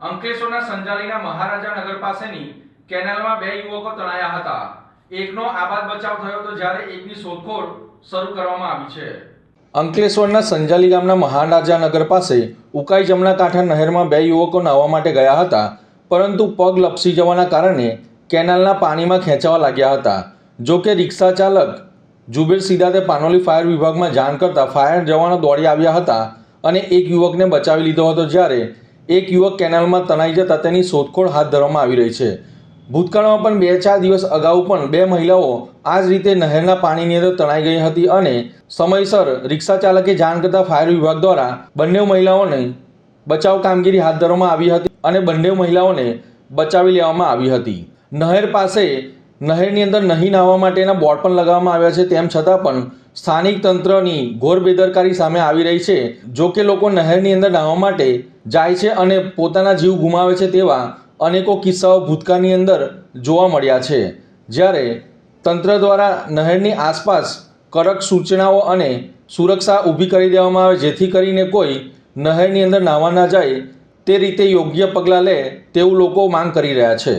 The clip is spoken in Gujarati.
અંકલેશ્વરના સંજાલીના મહારાજા નગર પાસેની કેનાલમાં બે યુવકો તણાયા હતા. એકનો આબાદ બચાવ થયો હતો જ્યારે એકની શોધખોળ શરૂ કરવામાં આવી છે. અંકલેશ્વરના સંજાલી ગામના મહારાજા નગર પાસે ઉકાઈ જમણા કાંઠા નહેરમાં બે યુવકો નાહવા માટે ગયા હતા, પરંતુ પગ લપસી જવાના કારણે કેનાલના પાણીમાં ખેંચાવા લાગ્યા હતા. જો કે રિક્ષા ચાલક જુબેર સિદ્ધાર્થે પાનોલી ફાયર વિભાગમાં જાણ કરતા ફાયર જવાનો દોડી આવ્યા હતા અને એક યુવકને બચાવી લીધો હતો, જ્યારે એક યુવક કેનાલમાં તણાઈ જતા તેની શોધખોળ હાથ ધરવામાં આવી રહી છે. ભૂતકાળમાં પણ 2-4 દિવસ અગાઉ પણ બે મહિલાઓ આ જ રીતે નહેરના પાણીની અંદર તણાઈ ગઈ હતી અને સમયસર રિક્ષા ચાલકે જાણ કરતા ફાયર વિભાગ દ્વારા બંને મહિલાઓને બચાવ કામગીરી હાથ ધરવામાં આવી હતી અને બંને મહિલાઓને બચાવી લેવામાં આવી હતી. નહેર પાસે નહેરની અંદર નહીં નાહવા માટેના બોર્ડ પણ લગાવવામાં આવ્યા છે, તેમ છતાં પણ સ્થાનિક તંત્રની ઘોર બેદરકારી સામે આવી રહી છે. જો કે લોકો નહેરની અંદર નાહવા માટે જાય છે અને પોતાના જીવ ગુમાવે છે તેવા અનેકો કિસ્સાઓ ભૂતકાળની અંદર જોવા મળ્યા છે, જ્યારે તંત્ર દ્વારા નહેરની આસપાસ કડક સૂચનાઓ અને સુરક્ષા ઊભી કરી દેવામાં આવે, જેથી કરીને કોઈ નહેરની અંદર નાહવા ના જાય તે રીતે યોગ્ય પગલાં લે તેવું લોકો માંગ કરી રહ્યા છે.